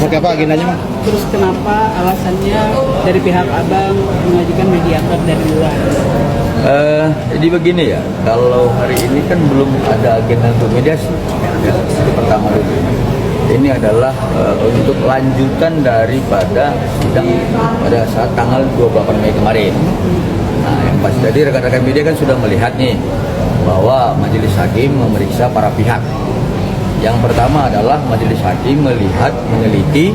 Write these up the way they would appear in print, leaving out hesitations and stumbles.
seperti apa agendanya, Bang? Terus kenapa alasannya dari pihak abang mengajukan mediator dari luar? Jadi begini ya, kalau hari ini kan belum ada agenda untuk mediasi. Ya, itu pertama dulu. Ini adalah untuk lanjutan daripada sidang pada saat tanggal 28 Mei kemarin. Nah, yang pasti tadi rekan-rekan media kan sudah melihat nih bahwa majelis hakim memeriksa para pihak. Yang pertama adalah majelis hakim melihat, meneliti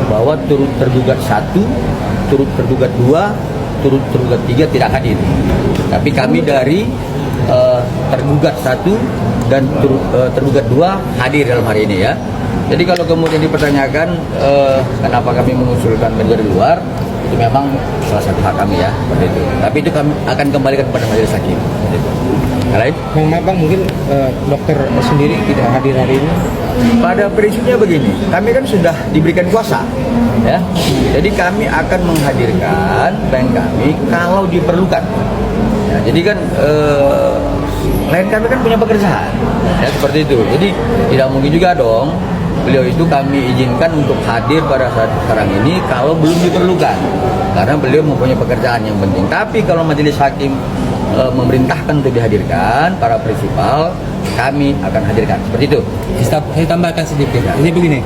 bahwa turut tergugat 1, turut tergugat 2, turut tergugat 3 tidak hadir. Tapi kami dari tergugat 1 dan tergugat 2 hadir dalam hari ini ya. Jadi kalau kemudian dipertanyakan kenapa kami mengusulkan dari luar, itu memang salah satu hak kami ya, seperti itu. Tapi itu kami akan kembalikan kepada majelis hakim. Lain? Bang, mungkin dokter sendiri tidak hadir hari ini. Pada prinsipnya begini, kami kan sudah diberikan kuasa, ya. Jadi kami akan menghadirkan klien kami kalau diperlukan. Ya, jadi kan klien kami kan punya pekerjaan, ya seperti itu. Jadi tidak mungkin juga dong beliau itu kami izinkan untuk hadir pada saat sekarang ini kalau belum diperlukan, karena beliau mempunyai pekerjaan yang penting. Tapi kalau majelis hakim memerintahkan untuk dihadirkan para prinsipal, kami akan hadirkan seperti itu. Saya tambahkan sedikit. Jadi begini,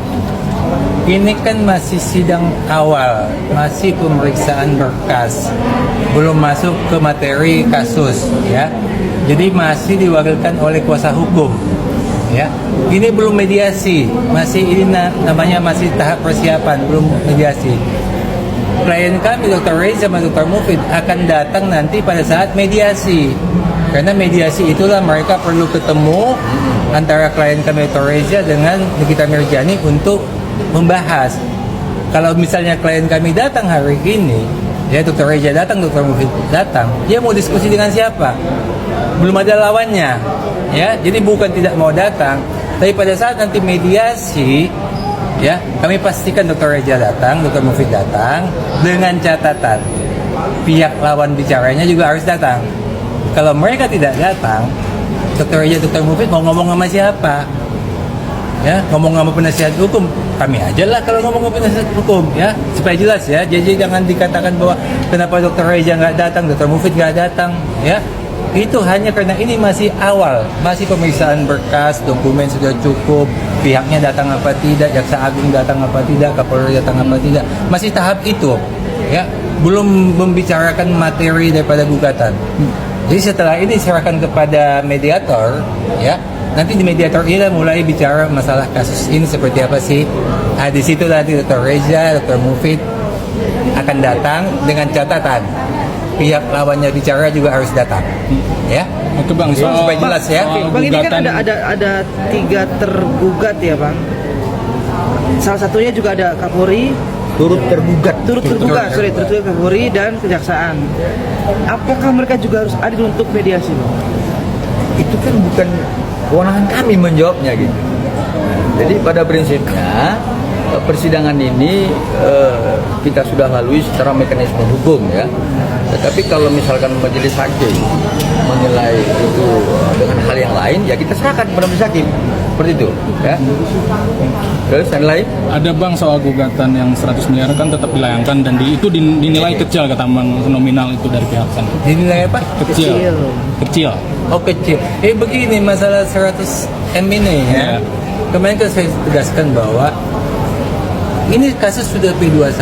ini kan masih sidang awal, masih pemeriksaan berkas, belum masuk ke materi kasus, ya. Jadi masih diwakilkan oleh kuasa hukum, ya. Ini belum mediasi, masih ini namanya masih tahap persiapan, belum mediasi. Klien kami Dr. Reza sama Dr. Mufid akan datang nanti pada saat mediasi, karena mediasi itulah mereka perlu ketemu antara klien kami Dr. Reza dengan Nikita Mirjani untuk membahas. Kalau misalnya klien kami datang hari ini, ya Dr. Reza datang, Dr. Mufid datang, dia mau diskusi dengan siapa? Belum ada lawannya, ya. Jadi bukan tidak mau datang, tapi pada saat nanti mediasi, ya kami pastikan Dr. Reza datang, Dr. Mufid datang, dengan catatan pihak lawan bicaranya juga harus datang. Kalau mereka tidak datang, Dr. Reza, Dr. Mufid mau ngomong sama siapa? Ya, ngomong sama penasihat hukum, kami aja lah kalau ngomong sama penasihat hukum, ya supaya jelas ya. Jadi jangan dikatakan bahwa kenapa Dr. Reza nggak datang, Dr. Mufid nggak datang, ya. Itu hanya karena ini masih awal, masih pemeriksaan berkas, dokumen sudah cukup, pihaknya datang apa tidak, jaksa agung datang apa tidak, kapolri datang apa tidak, masih tahap itu, ya, belum membicarakan materi daripada gugatan. Jadi setelah ini serahkan kepada mediator, ya, nanti di mediator ini mulai bicara masalah kasus ini seperti apa sih. Nah, di situ nanti Dr. Reza, Dr. Mufid akan datang dengan catatan pihak lawannya bicara juga harus datang, ya. Oke Bang, supaya jelas ya. Bang, ini kan ada 3 tergugat ya Bang. Salah satunya juga ada Kapolri, Turut tergugat Kapolri dan Kejaksaan. Apakah mereka juga harus adil untuk mediasi, Bang? Itu kan bukan kewenangan kami menjawabnya gitu. Jadi pada prinsipnya persidangan ini kita sudah lalui secara mekanisme hukum ya. Tetapi kalau misalkan majelis hakim menilai itu dengan hal yang lain, ya kita serahkan kepada majelis hakim seperti itu ya. Terus yang lain? Ada Bang soal gugatan yang 100 miliar kan tetap dilayangkan dan itu dinilai kecil kata Bang, nominal itu dari pihak sana. Dinilai apa? Kecil. Oh kecil. Begini masalah 100 M ini ya. Kemarin kan saya tegaskan bahwa ini kasus sudah P21.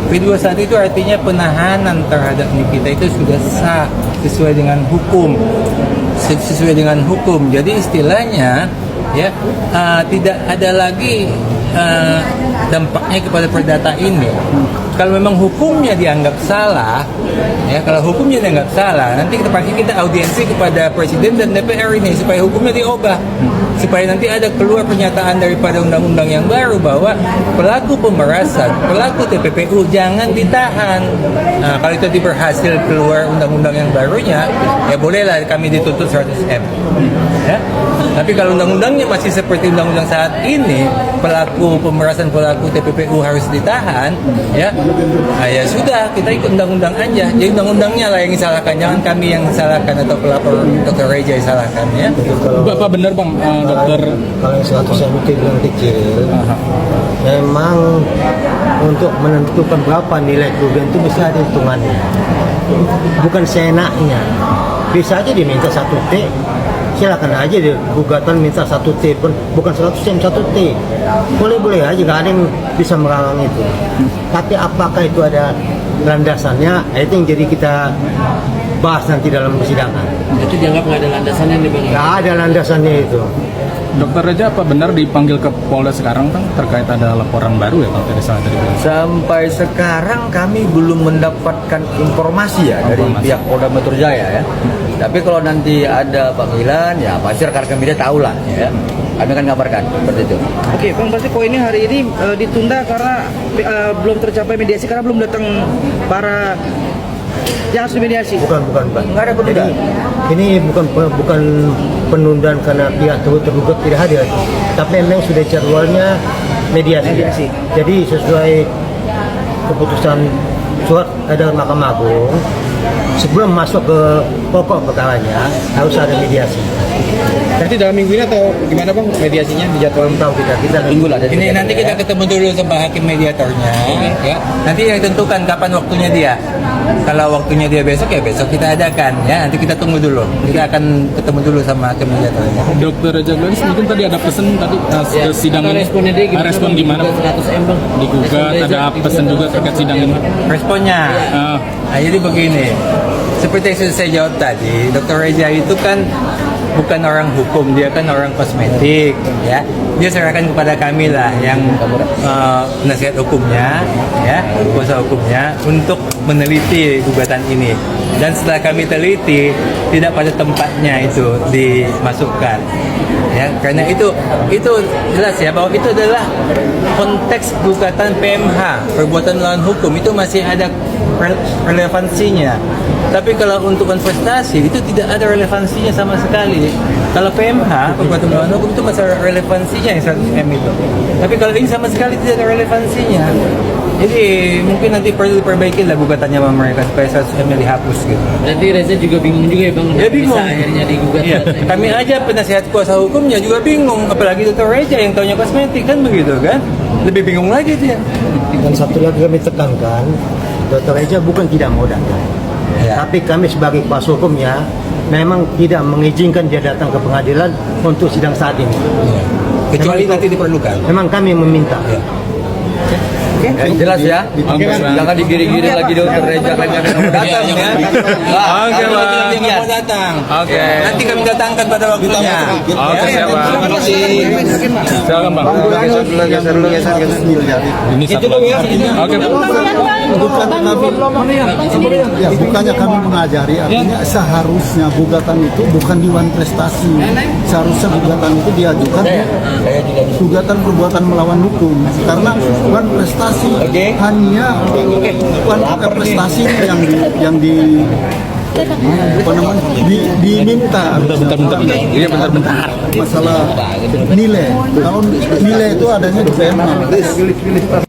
P21 itu artinya penahanan terhadap Nikita itu sudah sah sesuai dengan hukum. Jadi istilahnya ya tidak ada lagi dampaknya kepada perdata ini. Kalau memang hukumnya dianggap salah, ya kalau hukumnya dianggap salah, nanti kita audiensi kepada Presiden dan DPR ini supaya hukumnya diubah, supaya nanti ada keluar pernyataan daripada undang-undang yang baru bahwa pelaku pemerasan, pelaku TPPU jangan ditahan. Nah, kalau itu berhasil keluar undang-undang yang barunya, ya bolehlah kami dituntut 100 M. Ya. Tapi kalau undang-undangnya masih seperti undang-undang saat ini, pelaku pemerasan, pelaku TPPU harus ditahan, ya. Nah, ya sudah, kita ikut undang-undang aja. Jadi undang-undangnya lah yang disalahkan, jangan kami yang disalahkan atau pelapor Dr. Reza disalahkan, ya. Bapak benar Bang, dokter. Kalau yang 100 yang mungkin bilang kecil, memang untuk menentukan berapa nilai kerugian itu bisa ada hitungannya, bukan seenaknya. Bisa aja diminta 1 T, silakan aja dia gugatan minta 1 T pun bukan 100 M 1 T, boleh aja, gak ada yang bisa melarang itu. Tapi apakah itu ada landasannya, itu yang jadi kita bahas nanti dalam persidangan. Itu dianggap nggak ada landasannya nih bang? Gak ada landasannya itu. Dokter Reja, apa benar dipanggil ke Polda sekarang Bang terkait ada laporan baru ya Bang dari salah dari bilang? Sampai sekarang kami belum mendapatkan informasi ya dari pihak Polda Metro Jaya ya. Tapi kalau nanti ada panggilan ya pasti rekan-rekan media tahu lah ya. Kami akan ngabarkan seperti itu. Oke, Bang, berarti poinnya hari ini ditunda karena belum tercapai mediasi karena belum datang para yang harus dimediasi. Bukan. Nggak ada penundaan. Ini bukan penundaan karena pihak tergugat tidak hadir, tapi memang sudah jadwalnya mediasi. Jadi sesuai keputusan surat dari Mahkamah Agung, sebelum masuk ke pokok perkaranya harus ada mediasi. Nanti dalam minggu ini atau gimana bang mediasinya dijadwalkan? Tahu kita Tunggu lah. Ini nanti kita ketemu dulu sama hakim mediatornya, ya. Nanti yang tentukan kapan waktunya dia. Kalau waktunya dia besok ya besok kita adakan, ya. Nanti kita tunggu dulu. Kita akan ketemu dulu sama hakim mediatornya. Dokter Reja Gladys, mungkin tadi ada pesan tadi ke sidang ini. Respon gimana? Digugat, ada pesan juga terkait sidang ini. Responnya, nah, jadi begini. Seperti yang sudah saya jawab tadi, Dr. Reja itu kan bukan orang hukum, dia kan orang kosmetik, ya. Dia serahkan kepada kami lah yang penasihat hukumnya, ya, kuasa hukumnya untuk meneliti gugatan ini. Dan setelah kami teliti, tidak pada tempatnya itu dimasukkan, ya. Karena itu jelas ya bahwa itu adalah konteks gugatan PMH, perbuatan melawan hukum, itu masih ada relevansinya. Tapi kalau untuk investasi itu tidak ada relevansinya sama sekali. Kalau PMH, perbuatan melawan hukum, itu masih ada relevansinya yang 100M itu. Tapi kalau ini sama sekali tidak ada relevansinya. Jadi mungkin nanti perlu diperbaiki lah gugatannya sama mereka supaya 100M dihapus gitu. Nanti Reza juga bingung juga ya bang? Ya bingung. Bisa akhirnya digugat. Iya. Kami aja penasihat kuasa hukumnya juga bingung. Apalagi Dr. Reja yang taunya kosmetik kan begitu kan? Lebih bingung lagi dia. Dan satu lagi kami tekankan, Dr. Reja bukan tidak mau datang, tapi kami sebagai kuasa hukumnya memang tidak mengizinkan dia datang ke pengadilan untuk sidang saat ini. Kecuali nanti diperlukan. Memang kami meminta. Jelas ya. Jangan digiri-giri lagi Dokter Reja kan yang mau datang ya. Oke, Bang. Dia mau datang. Oke. Nanti kami datangkan pada waktunya. Oke, siap Bang. Silakan Bang. Ini satu lagi. Oke. Bukannya kami mengajari, artinya seharusnya gugatan itu bukan Dewan Prestasi. Seharusnya gugatan itu diajukan gugatan perbuatan melawan hukum, karena Dewan Prestasi hanya prestasi yang diminta. Bentar. Iya bentar. Masalah nilai. Kalau nilai itu adanya di PMH.